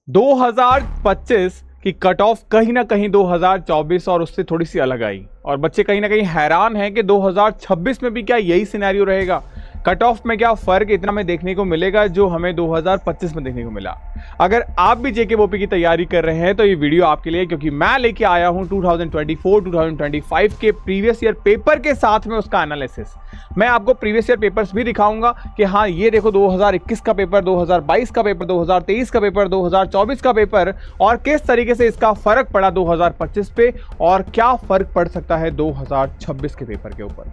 2025 की cut off कहीं ना कहीं 2024 और उससे थोड़ी सी अलग आई और बच्चे कहीं ना कहीं हैरान हैं कि 2026 में भी क्या यही सिनेरियो रहेगा। कट ऑफ में क्या फर्क इतना में देखने को मिलेगा जो हमें 2025 में देखने को मिला। अगर आप भी जेके बोपी की तैयारी कर रहे हैं तो ये वीडियो आपके लिए, क्योंकि मैं लेके आया हूं 2024-2025 के प्रीवियस ईयर पेपर के साथ में उसका एनालिसिस। मैं आपको प्रीवियस ईयर पेपर्स भी दिखाऊंगा कि हाँ ये देखो 2021 का पेपर, 2022 का पेपर, 2023 का पेपर, 2024 का पेपर और किस तरीके से इसका फर्क पड़ा 2025 पे और क्या फर्क पड़ सकता है 2026 के पेपर के ऊपर।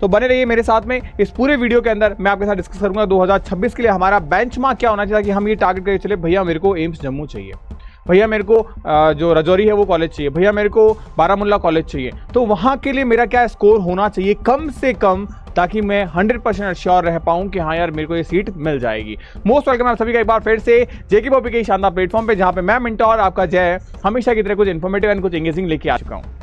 तो बने रहिए मेरे साथ में। इस पूरे वीडियो के अंदर मैं आपके साथ डिस्कस करूंगा 2026 के लिए हमारा बेंचमार्क क्या होना चाहिए कि हम ये टारगेट करके चले, भैया मेरे को एम्स जम्मू चाहिए, भैया मेरे को जो राजौरी है वो कॉलेज चाहिए, भैया मेरे को बारामुल्ला कॉलेज चाहिए, तो वहां के लिए मेरा क्या स्कोर होना चाहिए कम से कम, ताकि मैं 100% श्योर रह पाऊं कि हाँ यार मेरे को ये सीट मिल जाएगी। मोस्ट वेलकम आप सभी का एक बार फिर से जेके बॉबी के शानदार प्लेटफॉर्म पे, जहां पे मैं मिंटोर आपका जय हमेशा की तरह कुछ इन्फॉर्मेटिव एंड कुछ एंगेजिंग लेके आ चुका हूं।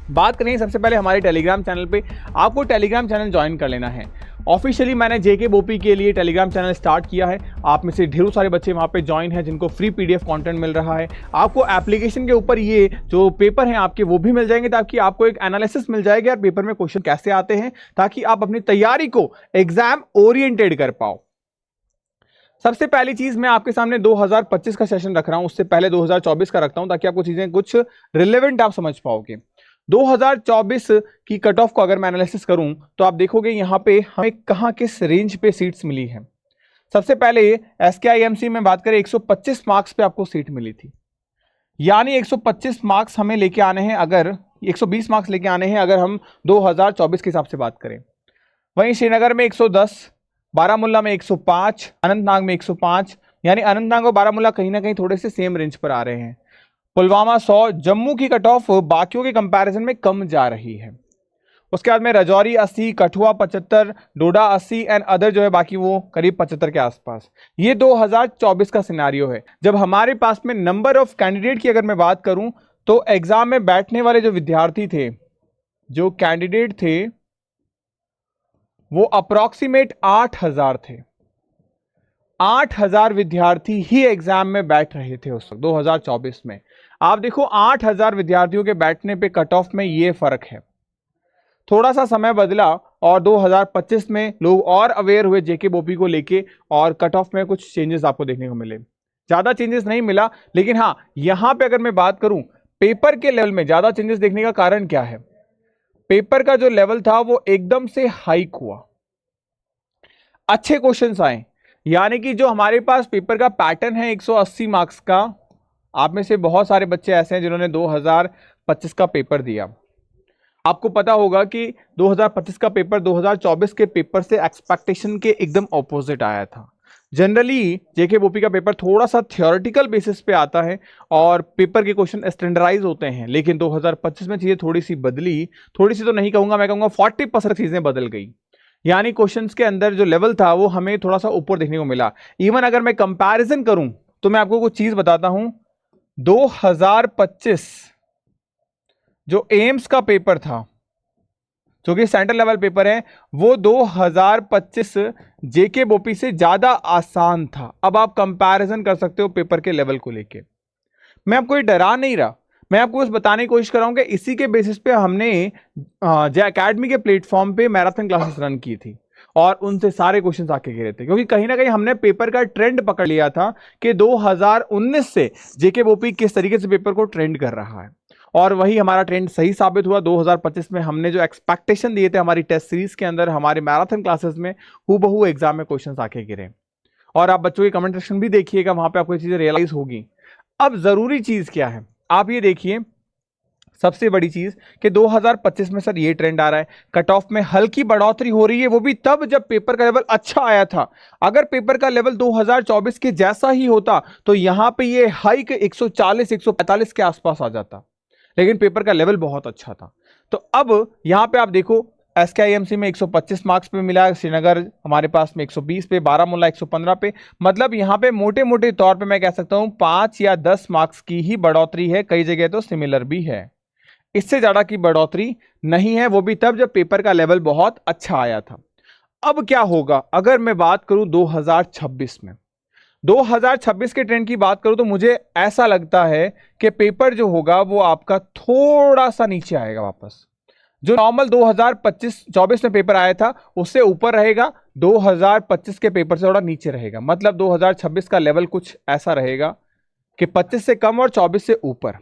बात करें सबसे पहले हमारे टेलीग्राम चैनल पे, आपको टेलीग्राम चैनल ज्वाइन कर लेना है। ऑफिशियली मैंने जेके बोपी के लिए टेलीग्राम चैनल स्टार्ट किया है। आप में से ढेरों सारे बच्चे वहाँ पे ज्वाइन हैं जिनको फ्री पीडीएफ कंटेंट मिल रहा है। आपको एप्लीकेशन के ऊपर ये जो पेपर हैं आपके वो भी मिल जाएंगे, ताकि आपको एक एनालिसिस मिल जाएगा यार पेपर में क्वेश्चन कैसे आते हैं, ताकि आप अपनी तैयारी को एग्जाम ओरिएंटेड कर पाओ। सबसे पहली चीज मैं आपके सामने 2025 का सेशन रख रहा हूं, उससे पहले 2024 का रखता हूं ताकि आपको चीजें कुछ रिलेवेंट आप समझ पाओगे। 2024 की कट ऑफ को अगर मैं एनालिसिस करूं तो आप देखोगे यहां पे हमें कहां किस रेंज पे सीट्स मिली है। सबसे पहले एसकेआईएमसी में बात करें 125 मार्क्स पे आपको सीट मिली थी, यानी 125 मार्क्स हमें लेके आने हैं, अगर 120 मार्क्स लेके आने हैं अगर हम 2024 के हिसाब से बात करें। वहीं श्रीनगर में 110, बारामुल्ला में 105, अनंतनाग में 105, यानी अनंतनाग और बारामुल्ला कहीं ना कहीं थोड़े से सेम रेंज पर आ रहे हैं। पुलवामा 100, जम्मू की कट ऑफ बाकियों के कंपैरिजन में कम जा रही है। उसके बाद में राजौरी 80, कठुआ 75, डोडा 80 एंड अदर जो है बाकी वो करीब 75 के आसपास। ये 2024 का सिनेरियो है। जब हमारे पास में नंबर ऑफ कैंडिडेट की अगर मैं बात करूं तो एग्जाम में बैठने वाले जो विद्यार्थी थे, जो कैंडिडेट थे, वो अप्रॉक्सीमेट 8000 थे। 8000 विद्यार्थी ही एग्जाम में बैठ रहे थे उस वक्त 2024 में। आप देखो 8000 विद्यार्थियों के बैठने पे कट ऑफ में ये फर्क है। थोड़ा सा समय बदला और 2025 में लोग और अवेयर हुए जेके बोपी को लेके और कट ऑफ में कुछ चेंजेस आपको देखने को मिले। ज्यादा चेंजेस नहीं मिला, लेकिन हाँ यहां पे अगर मैं बात करूं पेपर के लेवल में ज्यादा चेंजेस देखने का कारण क्या है, पेपर का जो लेवल था वो एकदम से हाइक हुआ, अच्छे क्वेश्चंस आए। यानी कि जो हमारे पास पेपर का पैटर्न है 180 मार्क्स का, आप में से बहुत सारे बच्चे ऐसे हैं जिन्होंने 2025 का पेपर दिया। आपको पता होगा कि 2025 का पेपर 2024 के पेपर से एक्सपेक्टेशन के एकदम ऑपोजिट आया था। जनरली जेके बोपी का पेपर थोड़ा सा थियोरेटिकल बेसिस पे आता है और पेपर के क्वेश्चन स्टैंडर्डाइज होते हैं, लेकिन 2025 में चीजें थोड़ी सी बदली। थोड़ी सी तो नहीं कहूंगा, मैं कहूंगा 40% चीजें बदल गई। यानी क्वेश्चंस के अंदर जो लेवल था वो हमें थोड़ा सा ऊपर देखने को मिला। इवन अगर मैं कंपैरिजन करूं तो मैं आपको कुछ चीज बताता हूं। 2025 जो एम्स का पेपर था, जो कि सेंट्रल लेवल पेपर है, वो 2025 जेके बोपी से ज्यादा आसान था। अब आप कंपैरिजन कर सकते हो पेपर के लेवल को लेके। मैं आपको ये डरा नहीं रहा, मैं आपको बस बताने की कोशिश कर रहा हूं कि इसी के बेसिस पे हमने जे एकेडमी के प्लेटफॉर्म पे मैराथन क्लासेस रन की थी और उनसे सारे क्वेश्चंस आके गिरे थे, क्योंकि कहीं ना कहीं हमने पेपर का ट्रेंड पकड़ लिया था कि 2019 से जेके बोपी किस तरीके से पेपर को ट्रेंड कर रहा है, और वही हमारा ट्रेंड सही साबित हुआ। 2025 में हमने जो एक्सपेक्टेशन दिए थे हमारी टेस्ट सीरीज के अंदर, हमारे मैराथन क्लासेस में हूबहू एग्जाम में क्वेश्चंस आके गिरे। और आप बच्चों के कमेंट सेक्शन भी देखिएगा, वहां पे आपको चीजें रियलाइज होगी। अब जरूरी चीज क्या है, आप ये देखिए, सबसे बड़ी चीज कि 2025 में सर ये ट्रेंड आ रहा है, कट ऑफ में हल्की बढ़ोतरी हो रही है, वो भी तब जब पेपर का लेवल अच्छा आया था। अगर पेपर का लेवल 2024 के जैसा ही होता तो यहां पे ये हाइक 140 145 के आसपास आ जाता, लेकिन पेपर का लेवल बहुत अच्छा था। तो अब यहां पे आप देखो एसकेआईएमसी में 125 मार्क्स पे मिला, श्रीनगर हमारे पास में 120 पे, बारामुल्ला 115 पे। मतलब यहां पे मोटे मोटे तौर पे मैं कह सकता हूं 5 या 10 मार्क्स की ही बढ़ोतरी है, कई जगह तो सिमिलर भी है, इससे ज्यादा की बढ़ोतरी नहीं है, वो भी तब जब पेपर का लेवल बहुत अच्छा आया था। अब क्या होगा अगर मैं बात करूं 2026 में, 2026 के ट्रेंड की बात करूं तो मुझे ऐसा लगता है कि पेपर जो होगा वो आपका थोड़ा सा नीचे आएगा वापस। जो नॉर्मल 2025-24 में पेपर आया था उससे ऊपर रहेगा, 2025 के पेपर से थोड़ा नीचे रहेगा। मतलब 2026 का लेवल कुछ ऐसा रहेगा कि 25 से कम और 24 से ऊपर।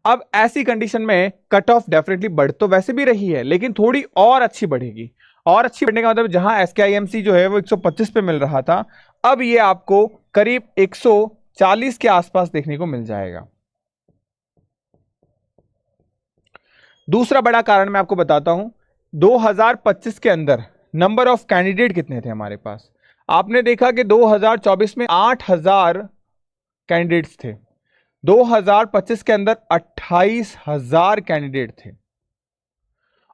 अब ऐसी कंडीशन में कट ऑफ डेफिनेटली बढ़ तो वैसे भी रही है, लेकिन थोड़ी और अच्छी बढ़ेगी। और अच्छी बढ़ने का मतलब जहां एसकेआईएमसी जो है वो 125 पे मिल रहा था, अब ये आपको करीब 140 के आसपास देखने को मिल जाएगा। दूसरा बड़ा कारण मैं आपको बताता हूं, 2025 के अंदर नंबर ऑफ कैंडिडेट कितने थे हमारे पास। आपने देखा कि 2024 में 8000 कैंडिडेट्स थे, 2025 के अंदर 28,000 कैंडिडेट थे।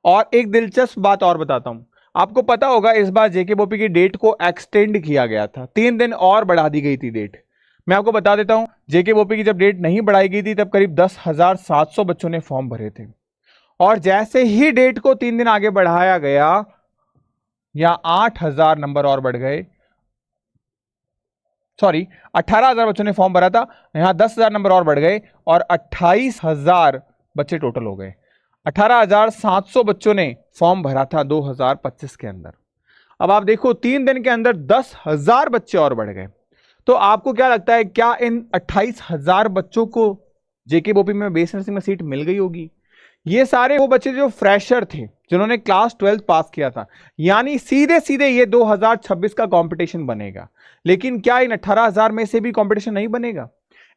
और एक दिलचस्प बात और बताता हूं, आपको पता होगा इस बार जेके बोपी की डेट को एक्सटेंड किया गया था, 3 दिन और बढ़ा दी गई थी डेट। मैं आपको बता देता हूं, जेके बोपी की जब डेट नहीं बढ़ाई गई थी तब करीब 10,700 बच्चों ने फॉर्म भरे थे। और जैसे ही डेट को 3 दिन आगे बढ़ाया गया, यहां 8,000 नंबर और बढ़ गए, सॉरी 18,000 बच्चों ने फॉर्म भरा था, यहां 10,000 नंबर और बढ़ गए और 28,000 बच्चे टोटल हो गए। 18,700 बच्चों ने फॉर्म भरा था 2025 के अंदर। अब आप देखो 3 दिन के अंदर 10,000 बच्चे और बढ़ गए। तो आपको क्या लगता है, क्या इन 28,000 बच्चों को जेके बोपी में बेस नर्सिंग में सीट मिल गई होगी? ये सारे वो बच्चे जो फ्रेशर थे, जिन्होंने क्लास 12 पास किया था, यानी सीधे सीधे ये 2026 का कंपटीशन बनेगा। लेकिन क्या इन 18,000 में से भी कंपटीशन नहीं बनेगा?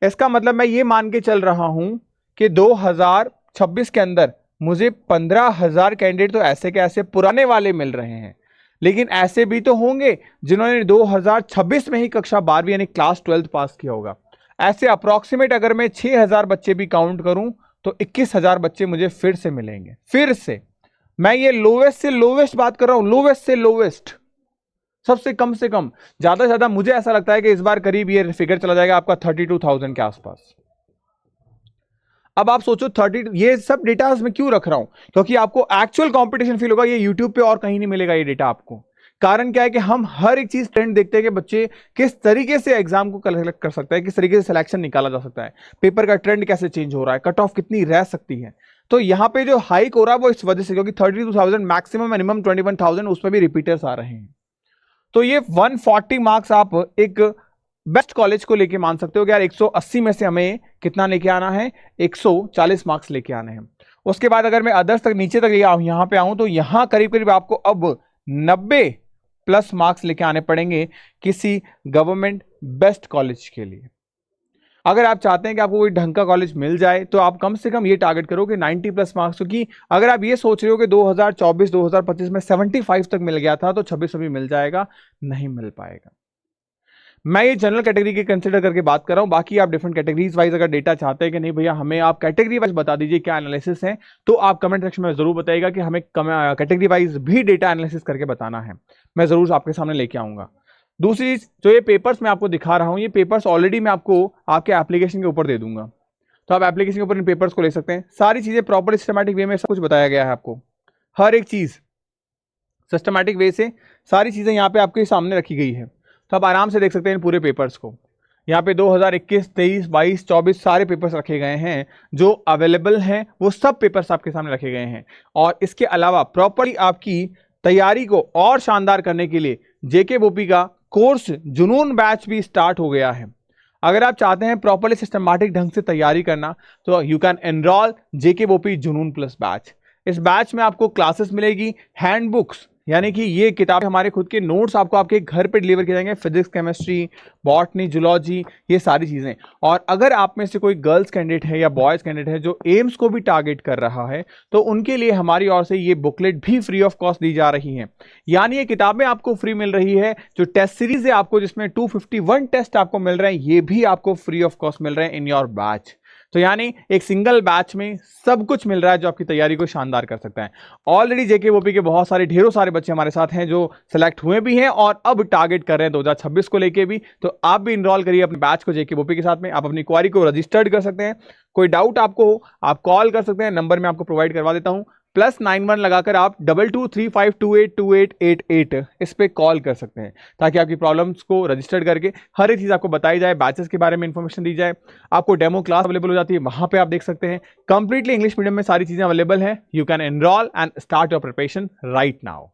इसका मतलब मैं ये मान के चल रहा हूं कि 2026 के अंदर मुझे 15,000 कैंडिडेट तो ऐसे के ऐसे पुराने वाले मिल रहे हैं, लेकिन ऐसे भी तो होंगे जिन्होंने 2026 में ही कक्षा 12वीं यानी क्लास 12 पास किया होगा। ऐसे अप्रोक्सीमेट अगर मैं 6,000 बच्चे भी काउंट करूं तो 21,000 बच्चे मुझे फिर से मिलेंगे। फिर से मैं ये लोवेस्ट से लोवेस्ट बात कर रहा हूं, लोवेस्ट से लोवेस्ट, सबसे कम से कम। ज्यादा से ज्यादा मुझे ऐसा लगता है कि इस बार करीब ये फिगर चला जाएगा आपका 32,000 के आसपास। अब आप सोचो 30, ये सब डेटा मैं क्यों रख रहा हूं, क्योंकि आपको एक्चुअल कंपटीशन फील होगा। ये यूट्यूब पे और कहीं नहीं मिलेगा ये डेटा आपको। कारण क्या है कि हम हर एक चीज ट्रेंड देखते हैं कि बच्चे किस तरीके से एग्जाम को कलेक्ट कर सकते हैं, किस तरीके से सिलेक्शन निकाला जा सकता है, पेपर का ट्रेंड कैसे चेंज हो रहा है, कट ऑफ कितनी रह सकती है। तो यहां पे जो हाइक हो रहा है वो इस वजह से, क्योंकि 32,000 मैक्सिमम मिनिमम 21,000 उसमें भी रिपीटर्स आ रहे हैं। तो ये 140 मार्क्स आप एक बेस्ट कॉलेज को लेके मान सकते हो कि यार 180 में से हमें कितना लेके आना है, 140 मार्क्स लेके आने हैं। उसके बाद अगर मैं अदर्स तक नीचे तक यहां पे आऊं तो यहां करीब करीब आपको अब 90 प्लस मार्क्स लेके आने पड़ेंगे किसी गवर्नमेंट बेस्ट कॉलेज के लिए। अगर आप चाहते हैं कि आपको कोई ढंग का कॉलेज मिल जाए तो आप कम से कम ये टारगेट करो कि 90 प्लस मार्क्स, क्योंकि अगर आप ये सोच रहे हो कि 2024-2025 में 75 तक मिल गया था तो 26 में भी मिल जाएगा, नहीं मिल पाएगा। मैं ये जनरल कैटेगरी के कंसिडर करके बात कर रहा हूं। बाकी आप डिफरेंट कैटेगरीज वाइज अगर डेटा चाहते हैं कि नहीं भैया हमें आप कैटेगरी वाइज बता दीजिए क्या एनालिसिस है, तो आप कमेंट सेक्शन में जरूर बताइएगा कि हमें कैटेगरी वाइज भी डेटा एनालिसिस करके बताना है। मैं जरूर आपके सामने लेके आऊंगा। दूसरी चीज, जो ये पेपर्स मैं आपको दिखा रहा हूं, ये पेपर्स ऑलरेडी मैं आपको आपके एप्लीकेशन के ऊपर दे दूंगा, तो आप एप्लीकेशन के ऊपर इन पेपर्स को ले सकते हैं। सारी चीजें प्रॉपर सिस्टमैटिक वे में सब कुछ बताया गया है आपको, हर एक चीज सिस्टमैटिक वे से सारी चीजें यहाँ पे आपके सामने रखी गई है। तो आप आराम से देख सकते हैं इन पूरे पेपर्स को। यहाँ पे 2021, 23, 22, 24 सारे पेपर्स रखे गए हैं जो अवेलेबल हैं, वो सब पेपर्स आपके सामने रखे गए हैं। और इसके अलावा प्रॉपर्ली आपकी तैयारी को और शानदार करने के लिए जेके बोपी का कोर्स जुनून बैच भी स्टार्ट हो गया है। अगर आप चाहते हैं प्रॉपर्ली सिस्टमैटिक ढंग से तैयारी करना तो यू कैन एनरोल जेके बोपी जुनून प्लस बैच। इस बैच में आपको क्लासेस मिलेगी, हैंडबुक्स यानी कि ये किताब हमारे खुद के नोट्स आपको आपके घर पे डिलीवर किए जाएंगे, फिजिक्स, केमिस्ट्री, बॉटनी, जूलॉजी, ये सारी चीजें। और अगर आप में से कोई गर्ल्स कैंडिडेट है या बॉयज कैंडिडेट है जो एम्स को भी टारगेट कर रहा है तो उनके लिए हमारी ओर से ये बुकलेट भी फ्री ऑफ कॉस्ट दी जा रही है। यानी ये किताबें आपको फ्री मिल रही है। जो टेस्ट सीरीज है आपको जिसमें 251 टेस्ट आपको मिल रहे हैं, ये भी आपको फ्री ऑफ कॉस्ट मिल रहे हैं इन योर बैच। तो यानी एक सिंगल बैच में सब कुछ मिल रहा है जो आपकी तैयारी को शानदार कर सकता है। ऑलरेडी जेके बोपी के बहुत सारे ढेरों सारे बच्चे हमारे साथ हैं जो सेलेक्ट हुए भी हैं और अब टारगेट कर रहे हैं 2026 को लेके भी। तो आप भी इनरोल करिए अपने बैच को जेके बोपी के साथ में। आप अपनी क्वारी को रजिस्टर्ड कर सकते हैं। कोई डाउट आपको हो आप कॉल कर सकते हैं, नंबर मैं आपको प्रोवाइड करवा देता हूं +91 लगाकर आप 2235282888 इस पे कॉल कर सकते हैं, ताकि आपकी प्रॉब्लम्स को रजिस्टर्ड करके हर एक चीज़ आपको बताई जाए, बैचेस के बारे में इंफॉर्मेशन दी जाए, आपको डेमो क्लास अवेलेबल हो जाती है, वहाँ पे आप देख सकते हैं। कंप्लीटली इंग्लिश मीडियम में सारी चीज़ें अवेलेबल हैं। You can enrol and start your preparation right now.